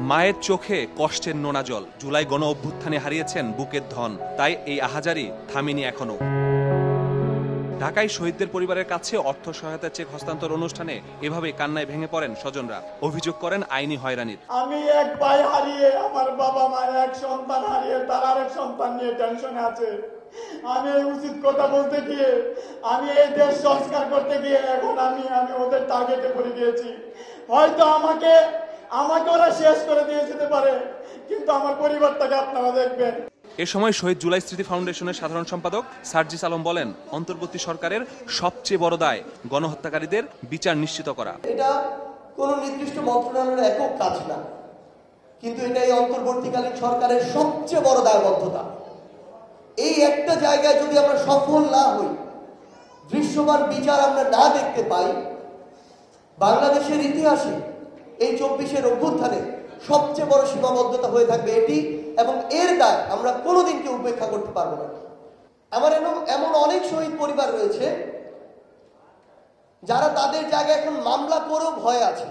মায়ের চোখে কষ্টের নোনা জল। জুলাই গণ অভ্যুত্থানে হারিয়েছেন বুকের ধন, তাই এই আহাজারি থামেনি এখনো। ঢাকায় শহীদদের পরিবারের কাছে অর্থ সহায়তা চেক হস্তান্তর অনুষ্ঠানে এভাবে কান্নায় ভেঙে পড়েন স্বজনরা। অভিযোগ করেন আইনি হয়রানির। আমি এক ভাই হারিয়ে, আমার বাবা মা এক সন্তান হারিয়ে, তার আরেক সন্তান নিয়ে টেনশনে আছে। আমি এই উচিত কথা বলতে গিয়ে, আমি এই দেশ সংস্কার করতে গিয়ে এখন আমি ওদের টার্গেটে পড়ে গিয়েছি। হয়তো আমাকে ওরা শেষ করে দিয়ে যেতে পারে, কিন্তু আমার পরিবারটাকে আপনারা দেখবেন। এ সময় শহীদ জুলাই স্মৃতি ফাউন্ডেশনের সাধারণ সম্পাদক সার্জিস আলম বলেন, অন্তর্বর্তী সরকারের সবচেয়ে বড় দায় গণহত্যাকারীদের বিচার নিশ্চিত করা। এটা কোন নির্দিষ্ট মন্ত্রণালয়ের একক কাজ না, কিন্তু এটাই অন্তর্বর্তীকালীন সরকারের সবচেয়ে বড় দায়বদ্ধতা। এই একটা জায়গায় যদি আমরা সফল না হই, দৃশ্যমান বিচার আমরা না দেখতে পাই, বাংলাদেশের ইতিহাসে এই 24-এর অভ্যুত্থানে সবচেয়ে বড় সীমাবদ্ধতা হয়ে থাকবে এটি, এবং এর দায় আমরা কোনোদিনকে উপেক্ষা করতে পারবো না। আমার এমন অনেক শহীদ পরিবার রয়েছে যারা তাদের জায়গায় এখন মামলা করেও ভয় আছে।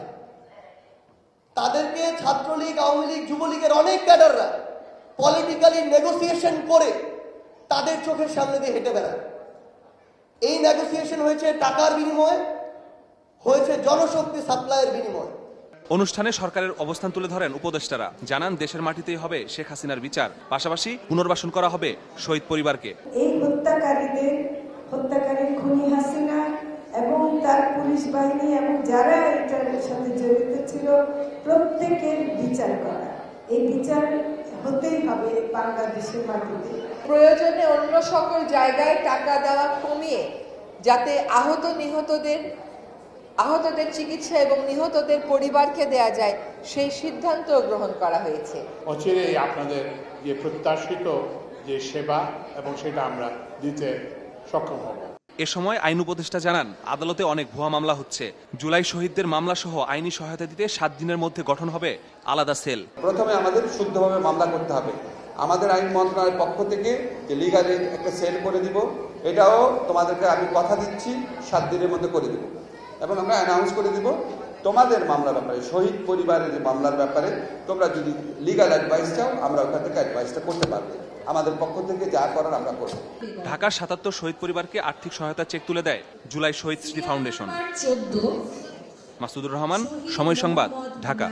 তাদেরকে ছাত্রলীগ, আওয়ামী লীগ, যুবলীগের অনেক ক্যাডাররা পলিটিক্যালি নেগোসিয়েশন করে তাদের চোখের সামনে দিয়ে হেঁটে বেড়ায়। এই নেগোসিয়েশন হয়েছে টাকার বিনিময়ে, হয়েছে জনশক্তি সাপ্লাইয়ের বিনিময়ে। অনুষ্ঠানে সরকারের অবস্থান তুলে ধরেন উপদেষ্টারা। জানান, দেশের মাটিতেই হবে শেখ হাসিনার বিচার, পাশাপাশি পুনর্বাসন করা হবে শহীদ পরিবারকে। এই হত্যাকারী খুনি হাসিনা এবং তার পুলিশ বাহিনী এবং যারা এটার সাথে জড়িত ছিল প্রত্যেকের বিচার করা, এই বিচার হতেই হবে বাংলাদেশের মাটিতে। প্রয়োজনে অন্য সকল জায়গায় টাকা দেওয়া কমিয়ে যাতে আহতদের চিকিৎসা এবং নিহতদের পরিবারকে দেয়া যায়, সেই সিদ্ধান্ত গ্রহণ করা হয়েছে। অচিরেই আপনাদের যে প্রত্যাশিত যে সেবা এবং সেটা আমরা দিতে সক্ষম হব। এ সময় আইন উপদেষ্টা জানান, আদালতে অনেক ভুয়া মামলা হচ্ছে। জুলাই শহীদদের মামলা সহ আইনি সহায়তা দিতে 7 দিনের মধ্যে গঠন হবে আলাদা সেল। প্রথমে আমাদের শুদ্ধভাবে মামলা করতে হবে। আমাদের আইন মন্ত্রণালয়ের পক্ষ থেকে যে লিগাল একটা সেল করে দিব, এটাও তোমাদেরকে আমি কথা দিচ্ছি 7 দিনের মধ্যে করে দিব, এবং আমরা অ্যানাউন্স করে দিব তোমাদের মামলার ব্যাপারে, শহীদ পরিবারের যে মামলার ব্যাপারে তোমরা যদি লিগাল অ্যাডভাইস চাও, আমরা ওখান থেকে অ্যাডভাইসটা করতে পারবো। আমাদের পক্ষ থেকে যা করার আমরা করব। ঢাকার 77 শহীদ পরিবারকে আর্থিক সহায়তা চেক তুলে দেয় জুলাই শহীদ স্মৃতি ফাউন্ডেশন। মাসুদুর রহমান, সময় সংবাদ, ঢাকা।